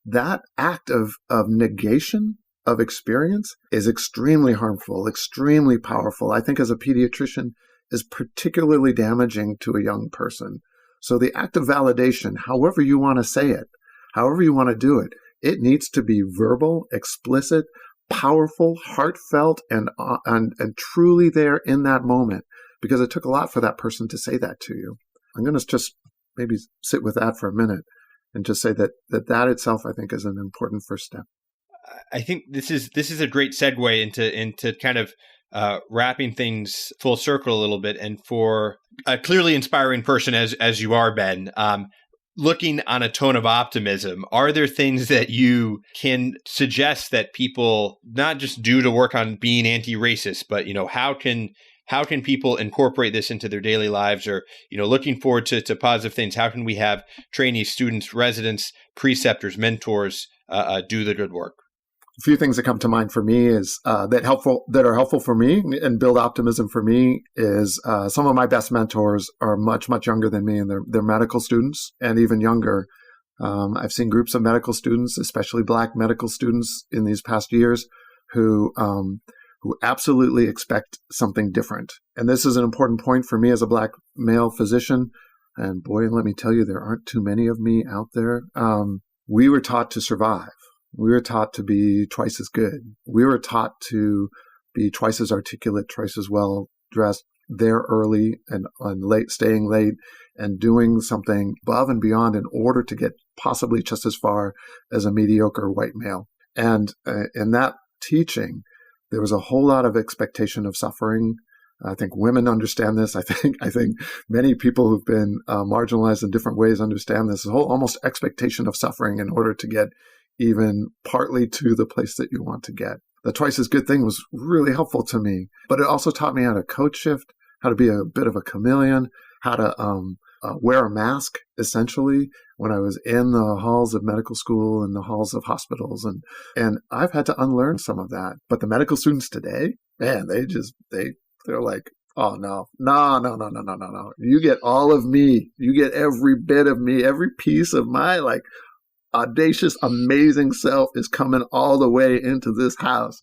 that act of negation of experience is extremely harmful, extremely powerful. I think as a pediatrician is particularly damaging to a young person. So the act of validation, however you want to say it, however you want to do it, it needs to be verbal, explicit, powerful, heartfelt, and truly there in that moment, because it took a lot for that person to say that to you. I'm going to just maybe sit with that for a minute and just say that itself, I think, is an important first step. I think this is a great segue into kind of wrapping things full circle a little bit. And for a clearly inspiring person as you are, Ben, looking on a tone of optimism, are there things that you can suggest that people not just do to work on being anti-racist, but, how can people incorporate this into their daily lives, or, looking forward to positive things? How can we have trainees, students, residents, preceptors, mentors do the good work? A few things that come to mind for me is that are helpful for me and build optimism for me is some of my best mentors are much, much younger than me, and they're medical students and even younger. I've seen groups of medical students, especially Black medical students in these past years, who absolutely expect something different. And this is an important point for me as a Black male physician. And boy, let me tell you, there aren't too many of me out there. We were taught to survive. We were taught to be twice as good. We were taught to be twice as articulate, twice as well dressed, there early and late, staying late, and doing something above and beyond in order to get possibly just as far as a mediocre white male. And in that teaching, there was a whole lot of expectation of suffering. I think women understand this. I think many people who've been marginalized in different ways understand this. The whole almost expectation of suffering in order to get even partly to the place that you want to get. The twice as good thing was really helpful to me, but it also taught me how to code shift, how to be a bit of a chameleon, how to wear a mask, essentially, when I was in the halls of medical school and the halls of hospitals. And I've had to unlearn some of that. But the medical students today, man, they're like, oh, no. You get all of me. You get every bit of me, every piece of my audacious, amazing self is coming all the way into this house,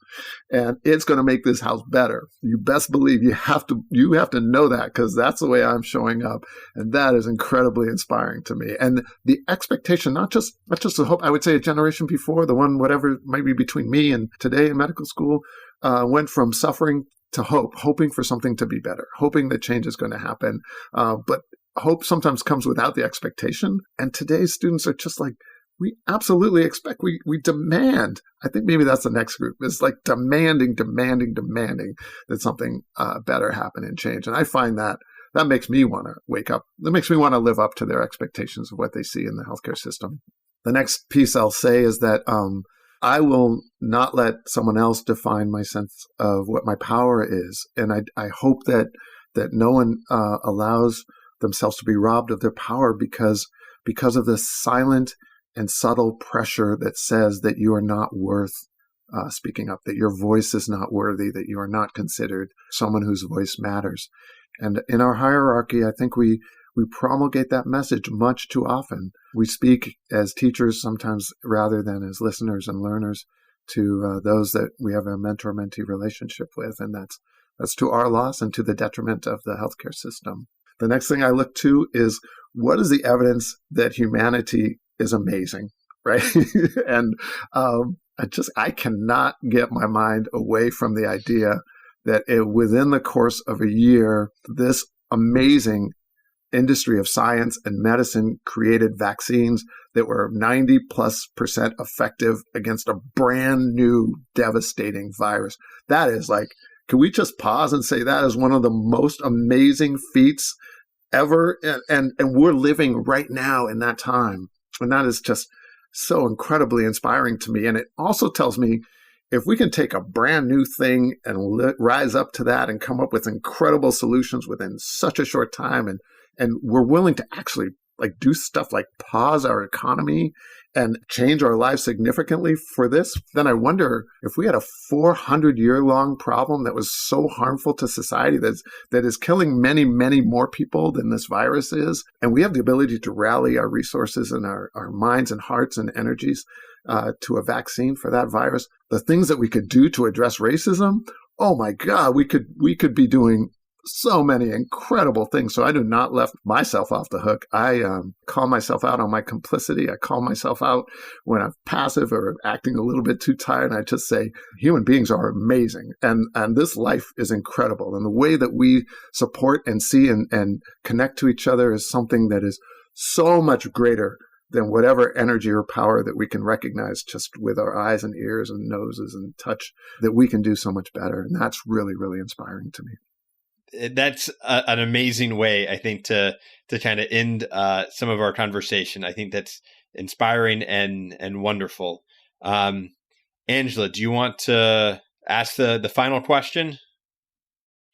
and it's going to make this house better. You best believe you have to know that, because that's the way I'm showing up, and that is incredibly inspiring to me. And the expectation, not just the hope, I would say a generation before, the one whatever might be between me and today in medical school, went from suffering to hope, hoping for something to be better, hoping that change is going to happen. But hope sometimes comes without the expectation. And today's students are just like, we absolutely expect, we demand. I think maybe that's the next group. It's like demanding that something better happen and change. And I find that makes me want to wake up. That makes me want to live up to their expectations of what they see in the healthcare system. The next piece I'll say is that I will not let someone else define my sense of what my power is. And I hope that no one allows themselves to be robbed of their power because of the silent and subtle pressure that says that you are not worth speaking up, that your voice is not worthy, that you are not considered someone whose voice matters. And in our hierarchy, I think we promulgate that message much too often. We speak as teachers sometimes rather than as listeners and learners to those that we have a mentor-mentee relationship with, and That's to our loss and to the detriment of the healthcare system. The next thing I look to is, what is the evidence that humanity is amazing, right? And I cannot get my mind away from the idea that within the course of a year, this amazing industry of science and medicine created vaccines that were 90+% effective against a brand new devastating virus. That is like, can we just pause and say that is one of the most amazing feats ever? And we're living right now in that time. And that is just so incredibly inspiring to me. And it also tells me, if we can take a brand new thing and rise up to that and come up with incredible solutions within such a short time, and we're willing to actually like do stuff like pause our economy and change our lives significantly for this, then I wonder if we had a 400-year-long problem that was so harmful to society that is killing many, many more people than this virus is, and we have the ability to rally our resources and our minds and hearts and energies to a vaccine for that virus, the things that we could do to address racism, oh my God, we could be doing so many incredible things. So I do not let myself off the hook. I call myself out on my complicity. I call myself out when I'm passive or acting a little bit too tired. And I just say, human beings are amazing. And this life is incredible. And the way that we support and see and connect to each other is something that is so much greater than whatever energy or power that we can recognize just with our eyes and ears and noses and touch, that we can do so much better. And that's really, really inspiring to me. That's an amazing way, I think, to kind of end some of our conversation. I think that's inspiring and wonderful. Angela, do you want to ask the final question?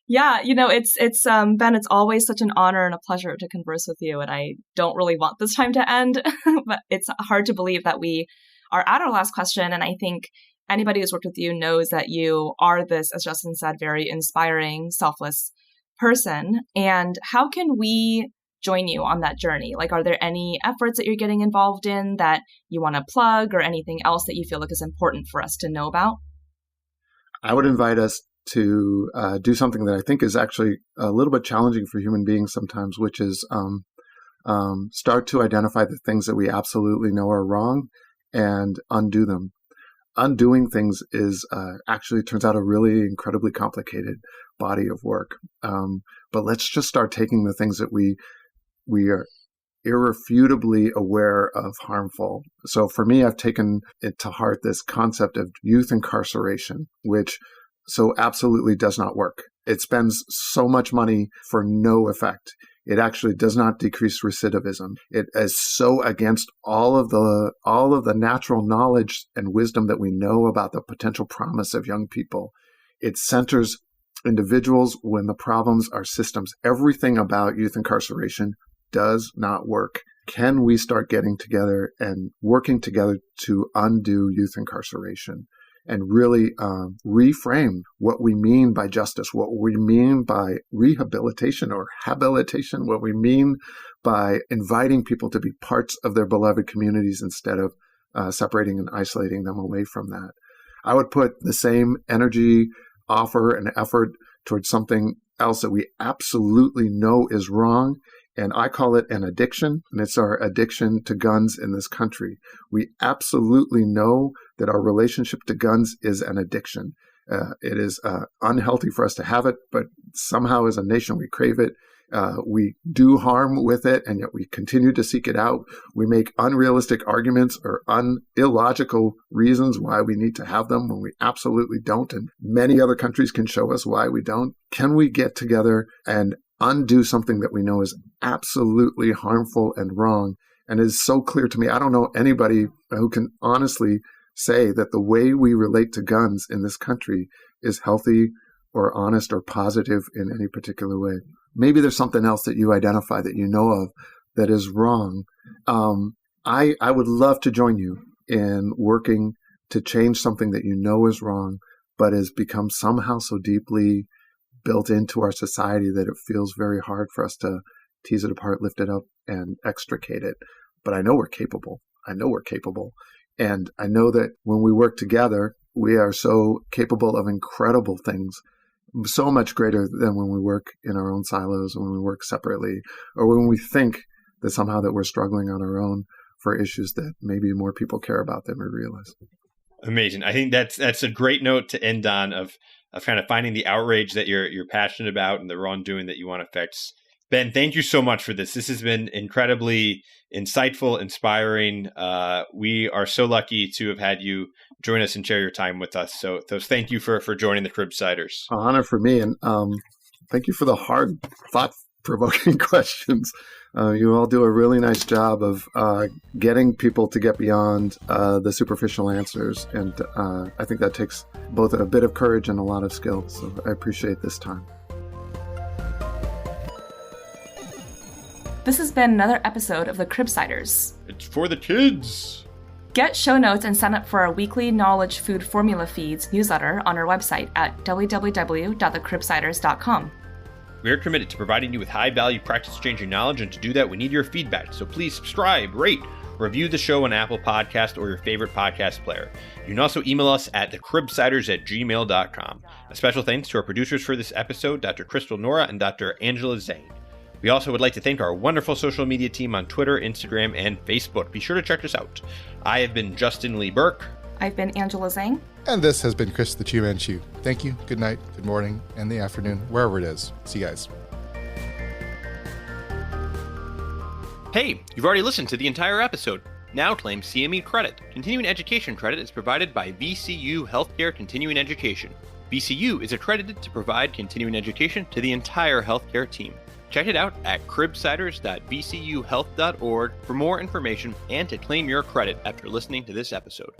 Yeah, it's Ben, it's always such an honor and a pleasure to converse with you. And I don't really want this time to end, but it's hard to believe that we are at our last question. And I think anybody who's worked with you knows that you are this, as Justin said, very inspiring, selfless person. And how can we join you on that journey? Like, are there any efforts that you're getting involved in that you want to plug, or anything else that you feel like is important for us to know about? I would invite us to do something that I think is actually a little bit challenging for human beings sometimes, which is start to identify the things that we absolutely know are wrong and undo them. Undoing things is actually turns out a really incredibly complicated body of work. But let's just start taking the things that we are irrefutably aware of harmful. So for me, I've taken it to heart this concept of youth incarceration, which so absolutely does not work. It spends so much money for no effect. It actually does not decrease recidivism. It is so against all of the natural knowledge and wisdom that we know about the potential promise of young people. It centers individuals when the problems are systems. Everything about youth incarceration does not work. Can we start getting together and working together to undo youth incarceration and really reframe what we mean by justice, what we mean by rehabilitation or habilitation, what we mean by inviting people to be parts of their beloved communities instead of separating and isolating them away from that. I would put the same energy, offer, and effort towards something else that we absolutely know is wrong. And I call it an addiction, and it's our addiction to guns in this country. We absolutely know that our relationship to guns is an addiction. It is unhealthy for us to have it, but somehow as a nation we crave it. We do harm with it, and yet we continue to seek it out. We make unrealistic arguments or illogical reasons why we need to have them when we absolutely don't, and many other countries can show us why we don't. Can we get together and undo something that we know is absolutely harmful and wrong? And it is so clear to me. I don't know anybody who can honestly say that the way we relate to guns in this country is healthy or honest or positive in any particular way. Maybe there's something else that you identify that you know of that is wrong. I would love to join you in working to change something that you know is wrong, but has become somehow so deeply built into our society that it feels very hard for us to tease it apart, lift it up, and extricate it. But I know we're capable. And I know that when we work together, we are so capable of incredible things. so much greater than when we work in our own silos, when we work separately, or when we think that somehow that we're struggling on our own for issues that maybe more people care about than we realize. Amazing. I think that's a great note to end on of kind of finding the outrage that you're passionate about and the wrongdoing that you want to fix. Ben, thank you so much for this. This has been incredibly insightful, inspiring. We are so lucky to have had you join us and share your time with us. So thank you for joining the Cribsiders. Honor for me. And thank you for the hard, thought-provoking questions. You all do a really nice job of getting people to get beyond the superficial answers. And I think that takes both a bit of courage and a lot of skill. So I appreciate this time. This has been another episode of the Cribsiders. It's for the kids. Get show notes and sign up for our weekly Knowledge Food Formula Feeds newsletter on our website at www.thecribsiders.com. We are committed to providing you with high-value practice-changing knowledge, and to do that, we need your feedback. So please subscribe, rate, review the show on Apple Podcast or your favorite podcast player. You can also email us at thecribsiders@gmail.com. A special thanks to our producers for this episode, Dr. Crystal Nora and Dr. Angela Zane. We also would like to thank our wonderful social media team on Twitter, Instagram, and Facebook. Be sure to check us out. I have been Justin Lee Burke. I've been Angela Zhang. And this has been Chris the Chew Man Chew. Thank you, good night, good morning, and the afternoon, wherever it is. See you guys. Hey, you've already listened to the entire episode. Now claim CME credit. Continuing education credit is provided by VCU Healthcare Continuing Education. VCU is accredited to provide continuing education to the entire healthcare team. Check it out at cribsiders.vcuhealth.org for more information and to claim your credit after listening to this episode.